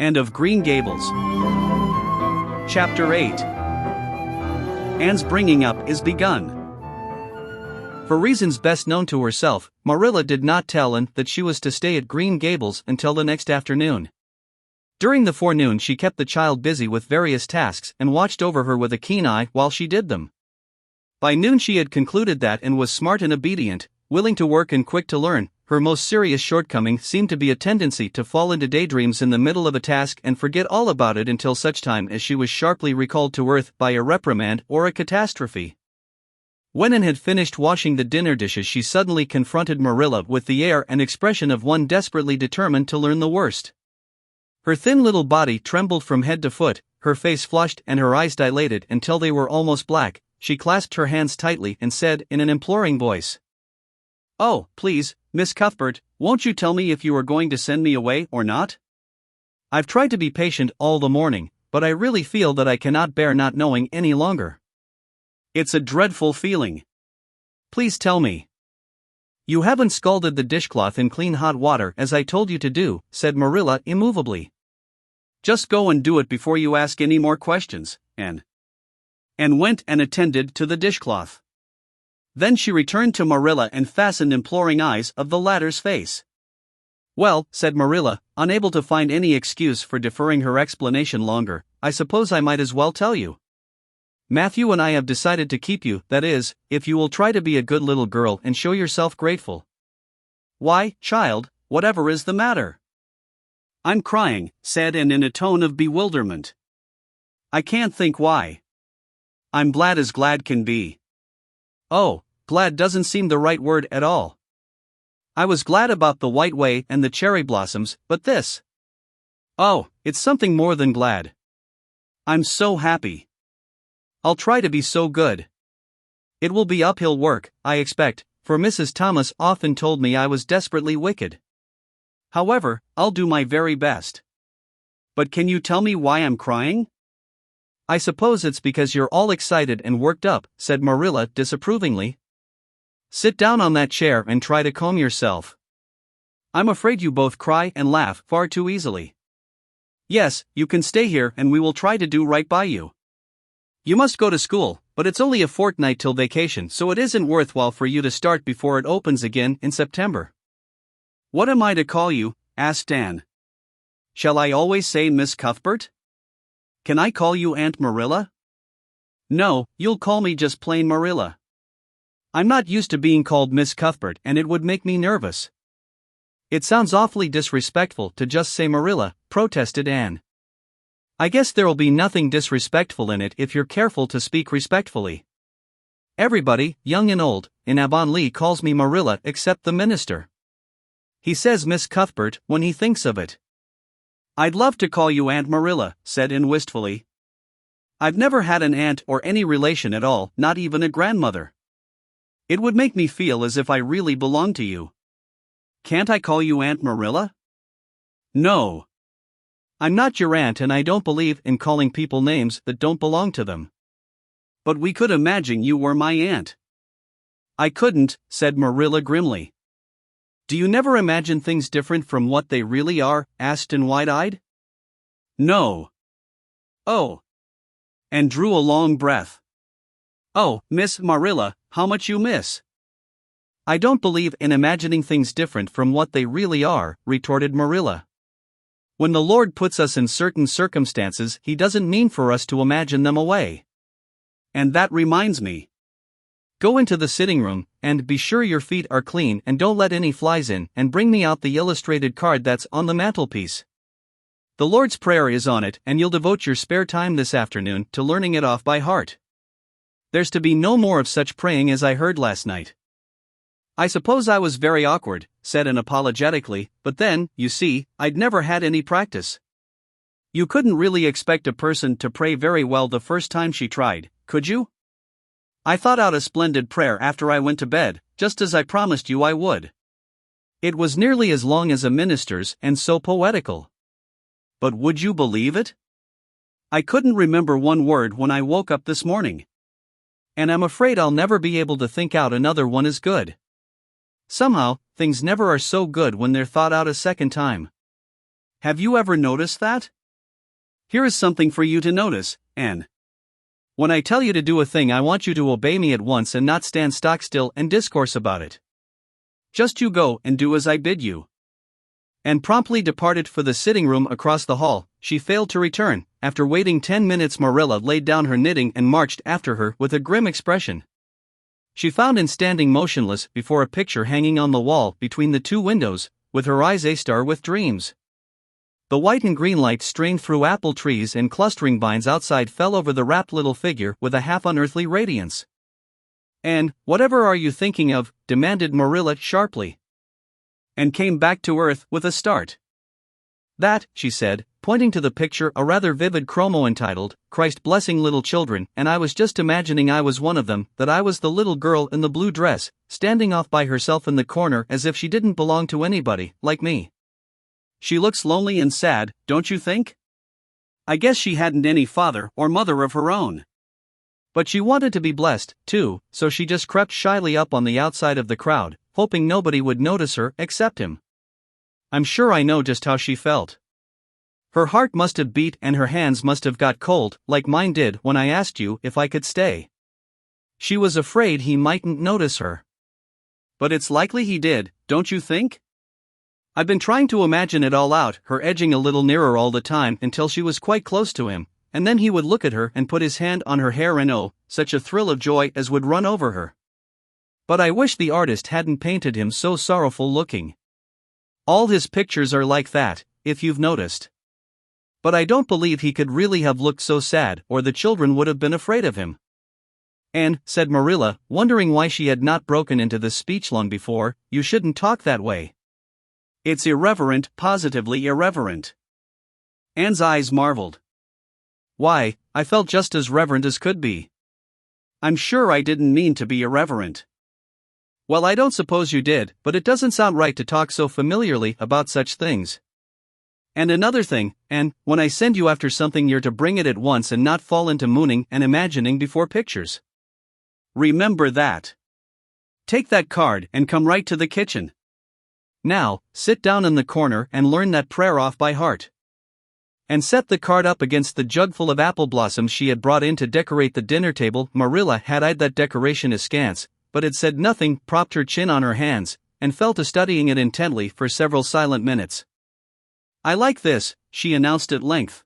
and of Green Gables. Chapter 8. Anne's bringing up is begun. For reasons best known to herself, Marilla did not tell Anne that she was to stay at Green Gables until the next afternoon. During the forenoon she kept the child busy with various tasks and watched over her with a keen eye while she did them. By noon she had concluded that Anne was smart and obedient, willing to work and quick to learn. Her most serious shortcoming seemed to be a tendency to fall into daydreams in the middle of a task and forget all about it until such time as she was sharply recalled to earth by a reprimand or a catastrophe. When Anne had finished washing the dinner dishes she suddenly confronted Marilla with the air and expression of one desperately determined to learn the worst. Her thin little body trembled from head to foot, her face flushed and her eyes dilated until they were almost black. She clasped her hands tightly and said in an imploring voice, "Oh, please, Miss Cuthbert, won't you tell me if you are going to send me away or not? I've tried to be patient all the morning, but I really feel that I cannot bear not knowing any longer. It's a dreadful feeling. Please tell me." "You haven't scalded the dishcloth in clean hot water as I told you to do," said Marilla immovably. "Just go and do it before you ask any more questions, Anne." Anne went and attended to the dishcloth. Then she returned to Marilla and fastened imploring eyes of the latter's face. "Well," said Marilla, unable to find any excuse for deferring her explanation longer, "I suppose I might as well tell you. Matthew and I have decided to keep you, that is, if you will try to be a good little girl and show yourself grateful." "Why, child, whatever is the matter?" "I'm crying," said Anne in a tone of bewilderment. "I can't think why. I'm glad as glad can be." "Oh, glad doesn't seem the right word at all. I was glad about the white way and the cherry blossoms, but this. Oh, it's something more than glad. I'm so happy. I'll try to be so good. It will be uphill work, I expect, for Mrs. Thomas often told me I was desperately wicked. However, I'll do my very best. But can you tell me why I'm crying?" "I suppose it's because you're all excited and worked up," said Marilla disapprovingly. "Sit down on that chair and try to calm yourself. I'm afraid you both cry and laugh far too easily. Yes, you can stay here and we will try to do right by you. You must go to school, but it's only a fortnight till vacation, so it isn't worthwhile for you to start before it opens again in September." "What am I to call you?" asked Anne. "Shall I always say Miss Cuthbert? Can I call you Aunt Marilla?" "No, you'll call me just plain Marilla. I'm not used to being called Miss Cuthbert and it would make me nervous." "It sounds awfully disrespectful to just say Marilla," protested Anne. "I guess there'll be nothing disrespectful in it if you're careful to speak respectfully. Everybody, young and old, in Avonlea calls me Marilla except the minister. He says Miss Cuthbert when he thinks of it." "I'd love to call you Aunt Marilla," said Anne wistfully. "I've never had an aunt or any relation at all, not even a grandmother. It would make me feel as if I really belonged to you. Can't I call you Aunt Marilla?" "No. I'm not your aunt and I don't believe in calling people names that don't belong to them." "But we could imagine you were my aunt." "I couldn't," said Marilla grimly. "Do you never imagine things different from what they really are?" asked Anne wide-eyed. "No." "Oh." And drew a long breath. "Oh, Miss Marilla, how much you miss." "I don't believe in imagining things different from what they really are," retorted Marilla. "When the Lord puts us in certain circumstances, He doesn't mean for us to imagine them away. And that reminds me. Go into the sitting room, and be sure your feet are clean and don't let any flies in, and bring me out the illustrated card that's on the mantelpiece. The Lord's Prayer is on it and you'll devote your spare time this afternoon to learning it off by heart. There's to be no more of such praying as I heard last night." "I suppose I was very awkward," said Anne apologetically, "but then, you see, I'd never had any practice." "You couldn't really expect a person to pray very well the first time she tried, could you? I thought out a splendid prayer after I went to bed, just as I promised you I would. It was nearly as long as a minister's and so poetical. But would you believe it? I couldn't remember one word when I woke up this morning. And I'm afraid I'll never be able to think out another one as good. Somehow, things never are so good when they're thought out a second time. Have you ever noticed that? Here is something for you to notice, Anne. When I tell you to do a thing, I want you to obey me at once and not stand stock still and discourse about it. Just you go and do as I bid you. Anne promptly departed for the sitting room across the hall. She failed to return. After waiting 10 minutes, Marilla laid down her knitting and marched after her with a grim expression. She found Anne standing motionless before a picture hanging on the wall between the two windows, with her eyes a-star with dreams. The white and green light streamed through apple trees and clustering vines outside fell over the rapt little figure with a half-unearthly radiance. "Anne, whatever are you thinking of?" demanded Marilla sharply. Anne came back to earth with a start. "That," she said, pointing to the picture, a rather vivid chromo entitled, "Christ Blessing Little Children," "and I was just imagining I was one of them, that I was the little girl in the blue dress, standing off by herself in the corner as if she didn't belong to anybody, like me. She looks lonely and sad, don't you think? I guess she hadn't any father or mother of her own. But she wanted to be blessed, too, so she just crept shyly up on the outside of the crowd, hoping nobody would notice her except him. I'm sure I know just how she felt. Her heart must have beat and her hands must have got cold, like mine did when I asked you if I could stay. She was afraid he mightn't notice her. But it's likely he did, don't you think? I've been trying to imagine it all out, her edging a little nearer all the time until she was quite close to him, and then he would look at her and put his hand on her hair and oh, such a thrill of joy as would run over her. But I wish the artist hadn't painted him so sorrowful looking. All his pictures are like that, if you've noticed. But I don't believe he could really have looked so sad, or the children would have been afraid of him." "Anne," said Marilla, wondering why she had not broken into the speech long before, "you shouldn't talk that way. It's irreverent, positively irreverent." Anne's eyes marveled. "Why, I felt just as reverent as could be. I'm sure I didn't mean to be irreverent." "Well, I don't suppose you did, but it doesn't sound right to talk so familiarly about such things. And another thing, Anne, when I send you after something you're to bring it at once and not fall into mooning and imagining before pictures. Remember that. Take that card and come right to the kitchen. Now, sit down in the corner and learn that prayer off by heart." And set the card up against the jugful of apple blossoms she had brought in to decorate the dinner table. Marilla had eyed that decoration askance, but had said nothing, propped her chin on her hands, and fell to studying it intently for several silent minutes. "I like this," she announced at length.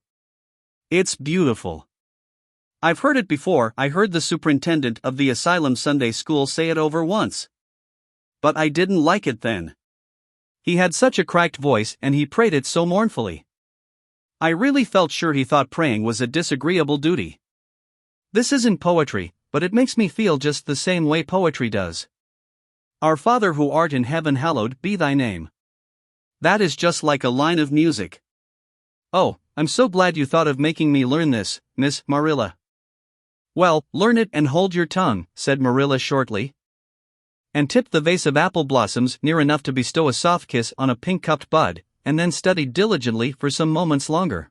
"It's beautiful. I've heard it before. I heard the superintendent of the asylum Sunday school say it over once. But I didn't like it then. He had such a cracked voice and he prayed it so mournfully. I really felt sure he thought praying was a disagreeable duty. This isn't poetry, but it makes me feel just the same way poetry does. Our Father who art in heaven, hallowed be thy name. That is just like a line of music. Oh, I'm so glad you thought of making me learn this, Miss Marilla." "Well, learn it and hold your tongue," said Marilla shortly. And tipped the vase of apple blossoms near enough to bestow a soft kiss on a pink-cupped bud, and then studied diligently for some moments longer.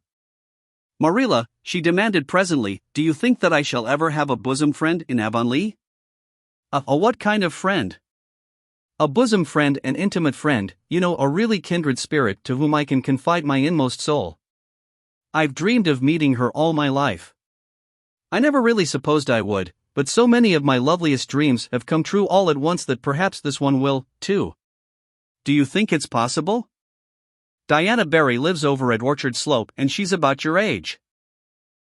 "Marilla," she demanded presently, "do you think that I shall ever have a bosom friend in Avonlea?" A what kind of friend?" "A bosom friend, an intimate friend, you know, a really kindred spirit to whom I can confide my inmost soul. I've dreamed of meeting her all my life. I never really supposed I would, but so many of my loveliest dreams have come true all at once that perhaps this one will, too. Do you think it's possible? Diana Barry lives over at Orchard Slope and she's about your age.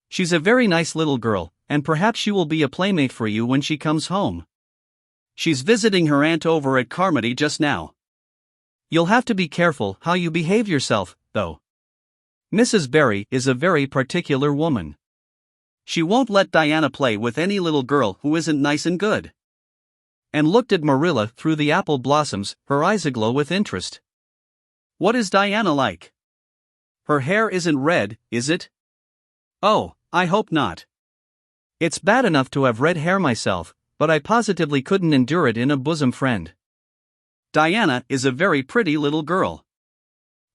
She's a very nice little girl, and perhaps she will be a playmate for you when she comes home. She's visiting her aunt over at Carmody just now. You'll have to be careful how you behave yourself, though. Mrs. Barry is a very particular woman. She won't let Diana play with any little girl who isn't nice and good." And looked at Marilla through the apple blossoms, her eyes aglow with interest. "What is Diana like? Her hair isn't red, is it?" "Oh, I hope not. It's bad enough to have red hair myself, but I positively couldn't endure it in a bosom friend. Diana is a very pretty little girl.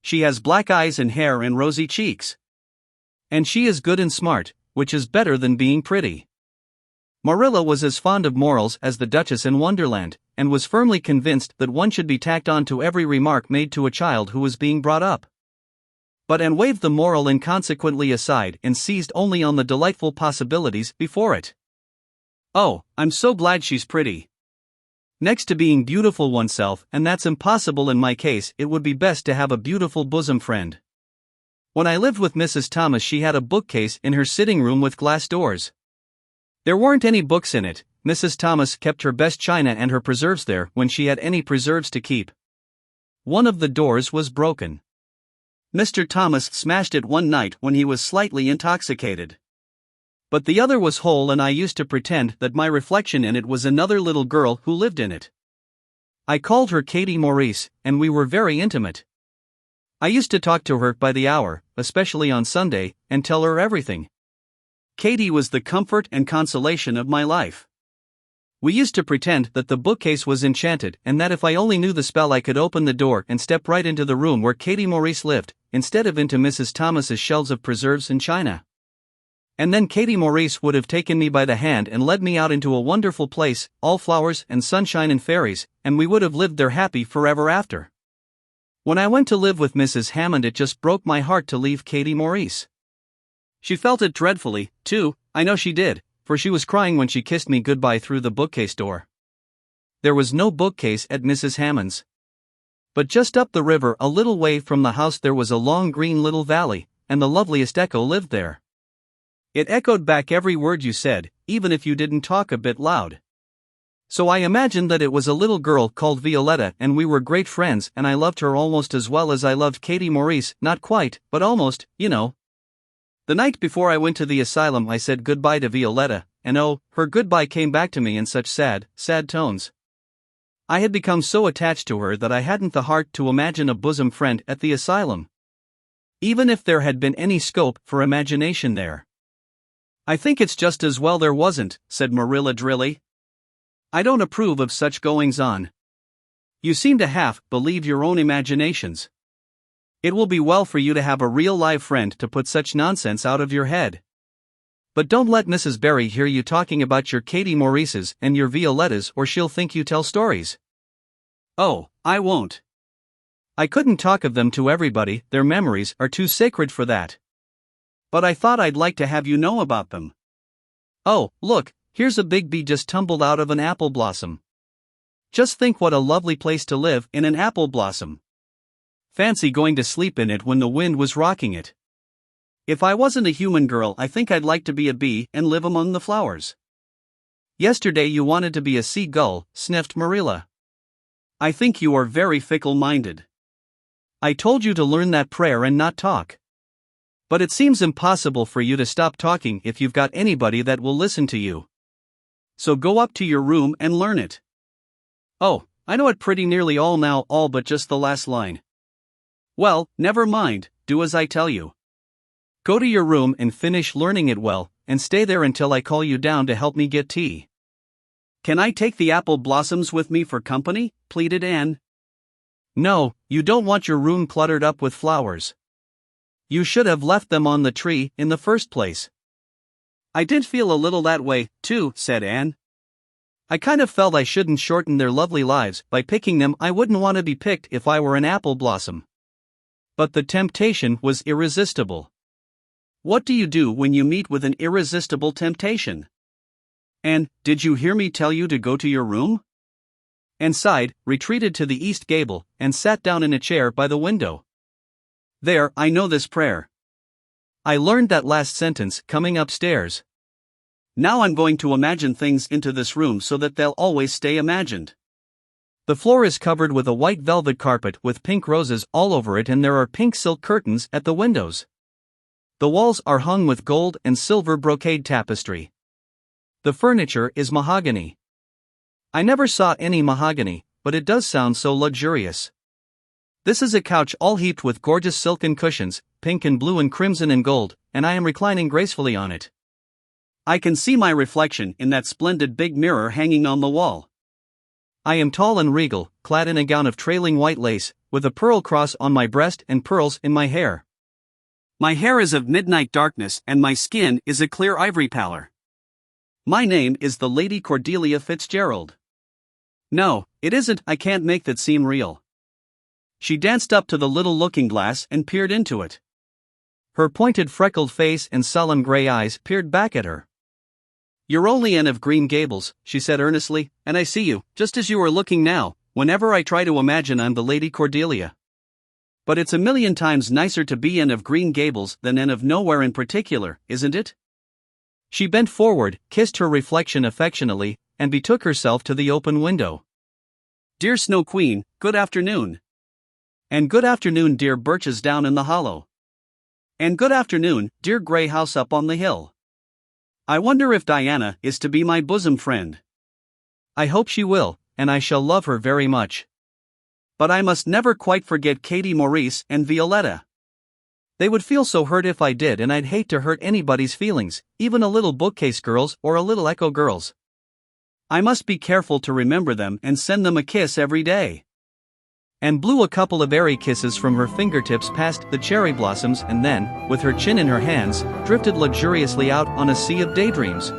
She has black eyes and hair and rosy cheeks. And she is good and smart, which is better than being pretty." Marilla was as fond of morals as the Duchess in Wonderland, and was firmly convinced that one should be tacked on to every remark made to a child who was being brought up. But Anne waved the moral inconsequently aside and seized only on the delightful possibilities before it. Oh, I'm so glad she's pretty. Next to being beautiful oneself, and that's impossible in my case, it would be best to have a beautiful bosom friend. When I lived with Mrs. Thomas, she had a bookcase in her sitting room with glass doors. There weren't any books in it. Mrs. Thomas kept her best china and her preserves there when she had any preserves to keep. One of the doors was broken. Mr. Thomas smashed it one night when he was slightly intoxicated. But the other was whole, and I used to pretend that my reflection in it was another little girl who lived in it. I called her Katie Maurice, and we were very intimate. I used to talk to her by the hour, especially on Sunday, and tell her everything. Katie was the comfort and consolation of my life. We used to pretend that the bookcase was enchanted, and that if I only knew the spell I could open the door and step right into the room where Katie Maurice lived, instead of into Mrs. Thomas's shelves of preserves and china. And then Katie Maurice would have taken me by the hand and led me out into a wonderful place, all flowers and sunshine and fairies, and we would have lived there happy forever after. When I went to live with Mrs. Hammond, it just broke my heart to leave Katie Maurice. She felt it dreadfully, too, I know she did, for she was crying when she kissed me goodbye through the bookcase door. There was no bookcase at Mrs. Hammond's. But just up the river a little way from the house there was a long green little valley, and the loveliest echo lived there. It echoed back every word you said, even if you didn't talk a bit loud. So I imagined that it was a little girl called Violetta, and we were great friends, and I loved her almost as well as I loved Katie Maurice, not quite, but almost, you know. The night before I went to the asylum I said goodbye to Violetta, and oh, her goodbye came back to me in such sad, sad tones. I had become so attached to her that I hadn't the heart to imagine a bosom friend at the asylum. Even if there had been any scope for imagination there. I think it's just as well there wasn't, said Marilla drily. I don't approve of such goings-on. You seem to half-believe your own imaginations. It will be well for you to have a real live friend to put such nonsense out of your head. But don't let Mrs. Barry hear you talking about your Katie Maurices and your Violettas, or she'll think you tell stories. Oh, I won't. I couldn't talk of them to everybody, their memories are too sacred for that. But I thought I'd like to have you know about them. Oh, look, here's a big bee just tumbled out of an apple blossom. Just think what a lovely place to live, in an apple blossom. Fancy going to sleep in it when the wind was rocking it. If I wasn't a human girl, I think I'd like to be a bee and live among the flowers. Yesterday you wanted to be a seagull, sniffed Marilla. I think you are very fickle-minded. I told you to learn that prayer and not talk. But it seems impossible for you to stop talking if you've got anybody that will listen to you. So go up to your room and learn it. Oh, I know it pretty nearly all now, all but just the last line. Well, never mind, do as I tell you. Go to your room and finish learning it well, and stay there until I call you down to help me get tea. Can I take the apple blossoms with me for company? Pleaded Anne. No, you don't want your room cluttered up with flowers. You should have left them on the tree in the first place. I did feel a little that way, too, said Anne. I kind of felt I shouldn't shorten their lovely lives by picking them. I wouldn't want to be picked if I were an apple blossom. But the temptation was irresistible. What do you do when you meet with an irresistible temptation? Anne, did you hear me tell you to go to your room? Anne sighed, retreated to the east gable, and sat down in a chair by the window. There, I know this prayer. I learned that last sentence coming upstairs. Now I'm going to imagine things into this room so that they'll always stay imagined. The floor is covered with a white velvet carpet with pink roses all over it, and there are pink silk curtains at the windows. The walls are hung with gold and silver brocade tapestry. The furniture is mahogany. I never saw any mahogany, but it does sound so luxurious. This is a couch all heaped with gorgeous silken cushions, pink and blue and crimson and gold, and I am reclining gracefully on it. I can see my reflection in that splendid big mirror hanging on the wall. I am tall and regal, clad in a gown of trailing white lace, with a pearl cross on my breast and pearls in my hair. My hair is of midnight darkness and my skin is a clear ivory pallor. My name is the Lady Cordelia Fitzgerald. No, it isn't. I can't make that seem real. She danced up to the little looking glass and peered into it. Her pointed freckled face and sullen gray eyes peered back at her. "You're only Anne of Green Gables," she said earnestly, "and I see you, just as you are looking now, whenever I try to imagine I'm the Lady Cordelia. But it's a million times nicer to be Anne of Green Gables than Anne of Nowhere in particular, isn't it?" She bent forward, kissed her reflection affectionately, and betook herself to the open window. "Dear Snow Queen, good afternoon. And good afternoon, dear birches down in the hollow. And good afternoon, dear gray house up on the hill. I wonder if Diana is to be my bosom friend. I hope she will, and I shall love her very much. But I must never quite forget Katie Maurice and Violetta. They would feel so hurt if I did, and I'd hate to hurt anybody's feelings, even a little bookcase girls or a little echo girls. I must be careful to remember them and send them a kiss every day." And blew a couple of airy kisses from her fingertips past the cherry blossoms, and then, with her chin in her hands, drifted luxuriously out on a sea of daydreams.